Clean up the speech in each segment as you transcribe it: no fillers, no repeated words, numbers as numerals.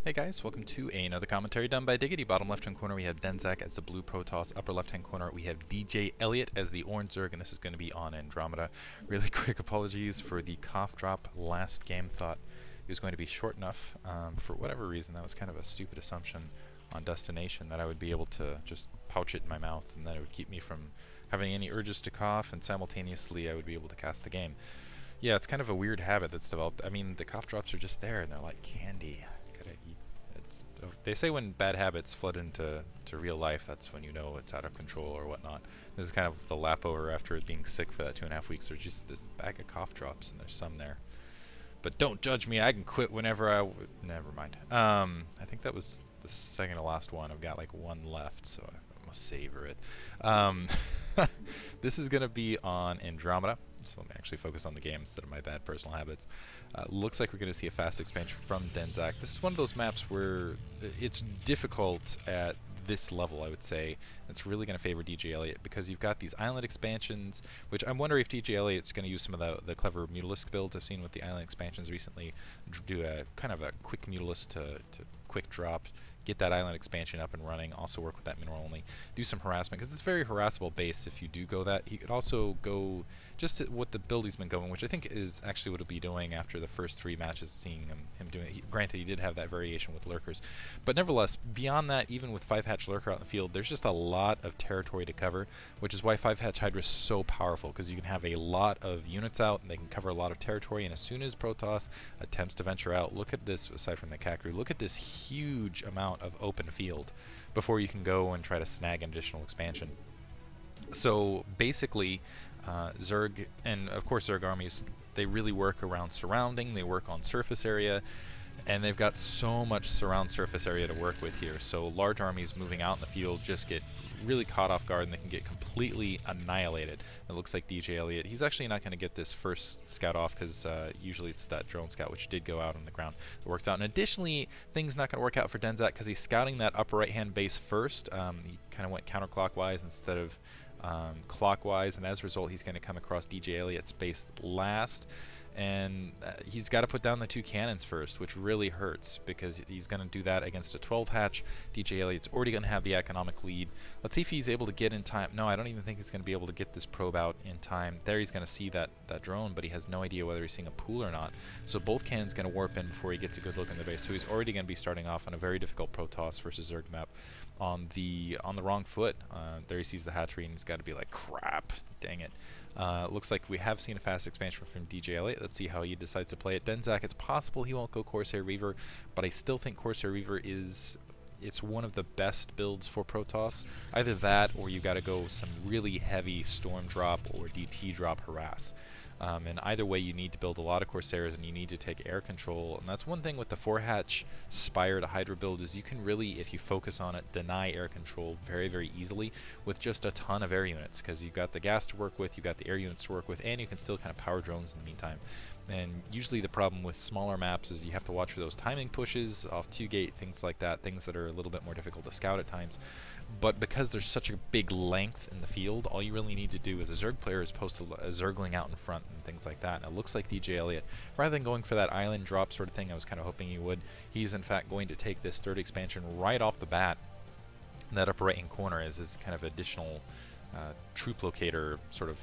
Hey guys, welcome to another commentary done by Diggity. Bottom left-hand corner we have Denzak as the blue Protoss. Upper left-hand corner we have DJ Elliott as the orange Zerg, and this is going to be on Andromeda. Really quick apologies for the cough drop last game. Thought it was going to be short enough. For whatever reason, that was kind of a stupid assumption on Destination that I would be able to just pouch it in my mouth and that it would keep me from having any urges to cough, and simultaneously I would be able to cast the game. Yeah, it's kind of a weird habit that's developed. I mean, the cough drops are just there and they're like candy. They say when bad habits flood into real life, that's when you know it's out of control or whatnot. This is kind of the lap over after being sick for that 2.5 weeks. There's just this bag of cough drops, and there's some there. But don't judge me. I can quit whenever never mind. I think that was the second to last one. I've got like one left, so I must savor it. This is going to be on Andromeda. So let me actually focus on the game instead of my bad personal habits. Looks like we're going to see a fast expansion from Denzak. This is one of those maps where it's difficult at this level, I would say. It's really going to favor DJ Elliott because you've got these island expansions, which I'm wondering if DJ Elliott's going to use some of the clever Mutalisk builds I've seen with the island expansions recently. Do a kind of a quick Mutalisk to quick drop, get that island expansion up and running, also work with that mineral only, do some harassment, because it's a very harassable base if you do go that. He could also go just what the build he's been going, which I think is actually what he'll be doing after the first 3 matches, seeing him doing it. Granted, he did have that variation with lurkers, but nevertheless, beyond that, even with 5-hatch lurker out in the field, there's just a lot of territory to cover, which is why 5-hatch Hydra is so powerful, because you can have a lot of units out, and they can cover a lot of territory, and as soon as Protoss attempts to venture out, look at this, aside from the Kakru, look at this huge amount of open field before you can go and try to snag an additional expansion. So basically, Zerg, and of course Zerg armies, they really work around surrounding, they work on surface area, and they've got so much surround surface area to work with here. So large armies moving out in the field just get really caught off guard, and they can get completely annihilated. It looks like DJ Elliott, he's actually not going to get this first scout off because usually it's that drone scout, which did go out on the ground, that works out. And additionally, things not going to work out for Denzak because he's scouting that upper right hand base first. He kind of went counterclockwise instead of clockwise, and as a result he's going to come across DJ Elliott's base last, and he's got to put down the 2 cannons first, which really hurts because he's going to do that against a 12-hatch. DJ Elliott's already going to have the economic lead. Let's see if he's able to get in time. No, I don't even think he's going to be able to get this probe out in time. There he's going to see that drone, but he has no idea whether he's seeing a pool or not. So both cannons going to warp in before he gets a good look in the base. So he's already going to be starting off on a very difficult Protoss versus Zerg map on the wrong foot. There he sees the hatchery, and he's got to be like, crap, dang it. Looks like we have seen a fast expansion from DJ Elliott. Let's see how he decides to play it. Denzak, it's possible he won't go Corsair Reaver, but I still think Corsair Reaver it's one of the best builds for Protoss. Either that, or you got to go some really heavy Storm drop or DT drop harass. And either way, you need to build a lot of Corsairs, and you need to take air control. And that's one thing with the 4-hatch Spire to Hydra build, is you can really, if you focus on it, deny air control very, very easily with just a ton of air units, because you've got the gas to work with, you've got the air units to work with, and you can still kind of power drones in the meantime. And usually the problem with smaller maps is you have to watch for those timing pushes off 2-gate, things like that, things that are a little bit more difficult to scout at times. But because there's such a big length in the field, all you really need to do as a Zerg player is post a Zergling out in front and things like that. And it looks like DJ Elliott, rather than going for that island drop sort of thing, I was kind of hoping he would, he's in fact going to take this 3rd expansion right off the bat. And that upper right-hand corner is kind of additional troop locator, sort of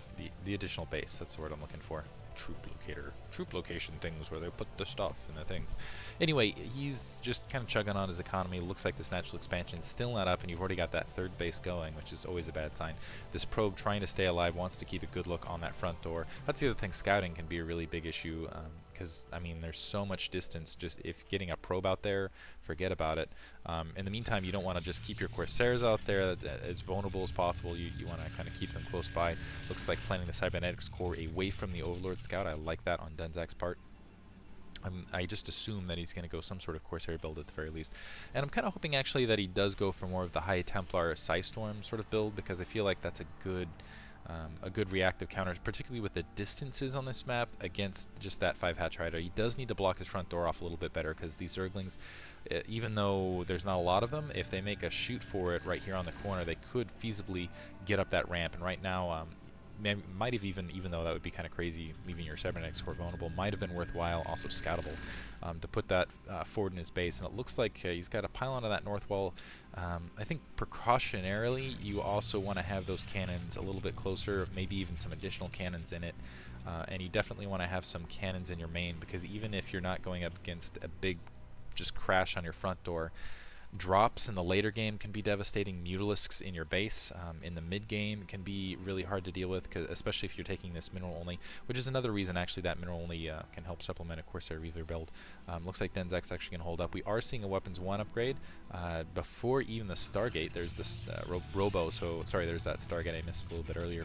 the additional base. That's the word I'm looking for. Troop location things where they put the stuff and the things. Anyway, he's just kind of chugging on his economy. Looks like this natural expansion is still not up, and you've already got that 3rd base going, which is always a bad sign. This probe, trying to stay alive, wants to keep a good look on that front door. That's the other thing, scouting can be a really big issue, because I mean there's so much distance. Just if getting a probe out there, forget about it. In the meantime, you don't want to just keep your Corsairs out there as vulnerable as possible. You want to kind of keep them close by. Looks like planting the cybernetics core away from the Overlord scout. I like that on Denzak's part. I just assume that he's going to go some sort of Corsair build at the very least. And I'm kind of hoping actually that he does go for more of the High Templar Psystorm sort of build, because I feel like that's a good reactive counter, particularly with the distances on this map against just that 5-hatch Hydra. He does need to block his front door off a little bit better, because these Zerglings, even though there's not a lot of them, if they make a shoot for it right here on the corner, they could feasibly get up that ramp. And right now, might have even though that would be kind of crazy, leaving your cybernetics core vulnerable, might have been worthwhile, also scoutable, to put that forward in his base. And it looks like he's got a pylon on that north wall. I think precautionarily, you also want to have those cannons a little bit closer, maybe even some additional cannons in it. And you definitely want to have some cannons in your main, because even if you're not going up against a big just crash on your front door, drops in the later game can be devastating. Mutalisks in your base in the mid game can be really hard to deal with, especially if you're taking this mineral only, which is another reason actually that mineral only can help supplement a Corsair Reaver build. Looks like Denzak's actually going to hold up. We are seeing a Weapons 1 upgrade before even the Stargate. There's this Robo, so sorry, there's that Stargate I missed a little bit earlier.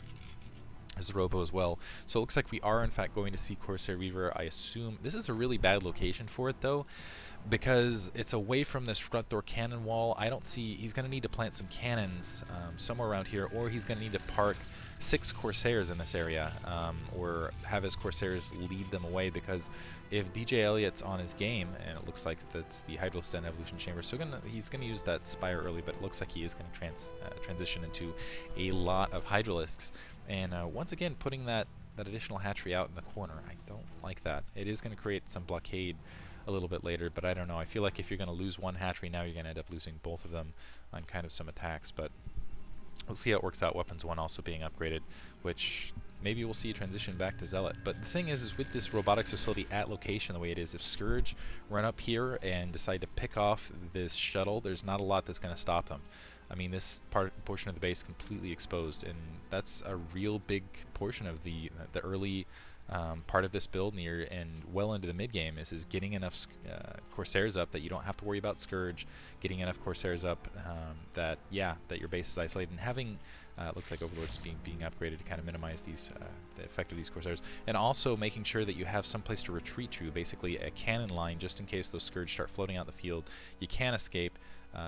There's a Robo as well. So it looks like we are in fact going to see Corsair Reaver. I assume this is a really bad location for it though, because it's away from this front door cannon wall. I don't see, he's going to need to plant some cannons somewhere around here, or he's going to need to park 6 Corsairs in this area, or have his Corsairs lead them away, because if DJ Elliott's on his game, and it looks like that's the Hydrosten Evolution Chamber, so he's going to use that Spire early, but it looks like he is going to transition into a lot of Hydralisks. And once again, putting that additional hatchery out in the corner, I don't like that. It is going to create some blockade a little bit later, but I don't know. I feel like if you're going to lose one hatchery now, you're going to end up losing both of them on kind of some attacks, but we'll see how it works out. Weapons 1 also being upgraded, which maybe we'll see a transition back to Zealot. But the thing is with this robotics facility at location the way it is, if Scourge run up here and decide to pick off this shuttle, there's not a lot that's going to stop them. I mean, this portion of the base completely exposed, and that's a real big portion of the early part of this build near and well into the mid game is getting enough Corsairs up that you don't have to worry about Scourge, getting enough Corsairs up that your base is isolated, and having looks like Overlords being upgraded to kind of minimize these the effect of these Corsairs, and also making sure that you have some place to retreat to, basically a cannon line just in case those Scourge start floating out the field. You can't escape.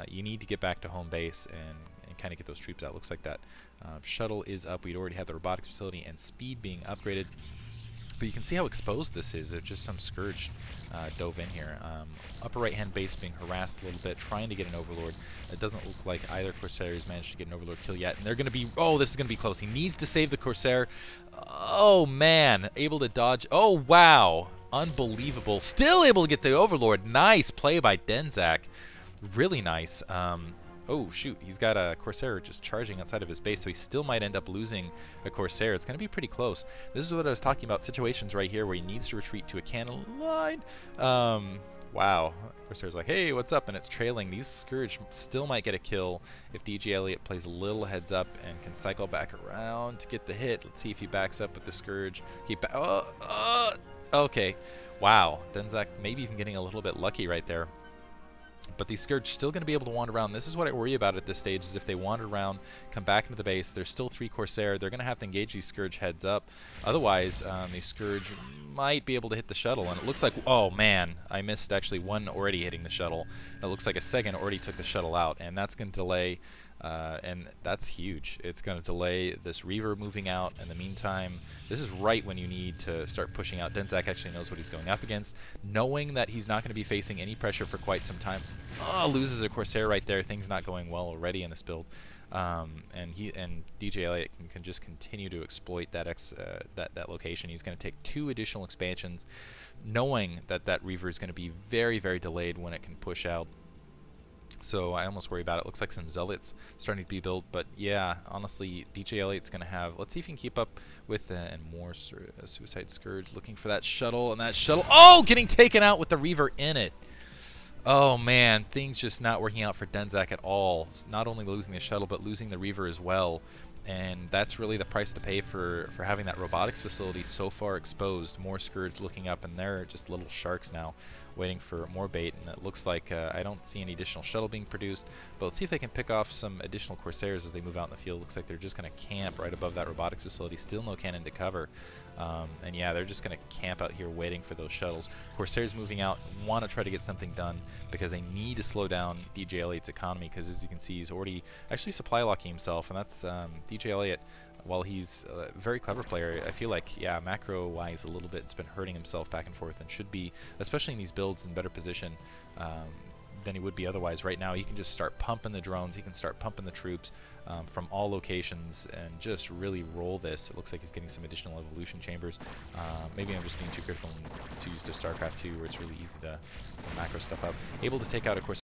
You need to get back to home base and kind of get those troops out. Looks like that shuttle is up. We'd already had the robotics facility and speed being upgraded. But you can see how exposed this is. There's just some Scourge dove in here. Upper right-hand base being harassed a little bit, trying to get an Overlord. It doesn't look like either Corsair has managed to get an Overlord kill yet. And they're going to be... Oh, this is going to be close. He needs to save the Corsair. Oh, man. Able to dodge. Oh, wow. Unbelievable. Still able to get the Overlord. Nice play by Denzak. Really nice. Oh, shoot. He's got a Corsair just charging outside of his base, so he still might end up losing a Corsair. It's going to be pretty close. This is what I was talking about, situations right here where he needs to retreat to a cannon line. Wow. Corsair's like, hey, what's up? And it's trailing. These Scourge still might get a kill if DJ Elliott plays a little heads up and can cycle back around to get the hit. Let's see if he backs up with the Scourge. Okay. Wow. Denzak maybe even getting a little bit lucky right there. But these Scourge still going to be able to wander around. This is what I worry about at this stage, is if they wander around, come back into the base, there's still 3 Corsair, they're going to have to engage these Scourge heads up. Otherwise, these Scourge might be able to hit the shuttle, and it looks like, oh man, I missed actually one already hitting the shuttle. It looks like a second already took the shuttle out, and that's going to delay, and that's huge. It's going to delay this Reaver moving out. In the meantime, this is right when you need to start pushing out. Denzak actually knows what he's going up against, knowing that he's not going to be facing any pressure for quite some time. Oh, loses a Corsair right there. Things not going well already in this build. And DJ Elliott can just continue to exploit that that location. He's going to take 2 additional expansions, knowing that Reaver is going to be very, very delayed when it can push out. So I almost worry about it. Looks like some Zealots starting to be built, but yeah, honestly, DJ Elliott's going to have... Let's see if he can keep up with and more Suicide Scourge, looking for that shuttle, and that shuttle... Oh, getting taken out with the Reaver in it. Oh man, things just not working out for Denzak at all. It's not only losing the shuttle, but losing the Reaver as well. And that's really the price to pay for having that robotics facility so far exposed. More Scourge looking up, and they're just little sharks now, waiting for more bait. And it looks like I don't see any additional shuttle being produced, but let's see if they can pick off some additional Corsairs as they move out in the field. Looks like they're just going to camp right above that robotics facility. Still no cannon to cover. And yeah, they're just going to camp out here waiting for those shuttles. Corsairs moving out, want to try to get something done because they need to slow down DJ Elliott's economy, because as you can see, he's already actually supply locking himself, and that's DJ Elliott. While he's a very clever player, I feel like, yeah, macro-wise a little bit, it's been hurting himself back and forth, and should be, especially in these builds, in better position. than he would be otherwise. Right now, he can just start pumping the drones. He can start pumping the troops from all locations and just really roll this. It looks like he's getting some additional evolution chambers. Maybe I'm just being too critical to use to StarCraft 2, where it's really easy to macro stuff up. Able to take out, of course,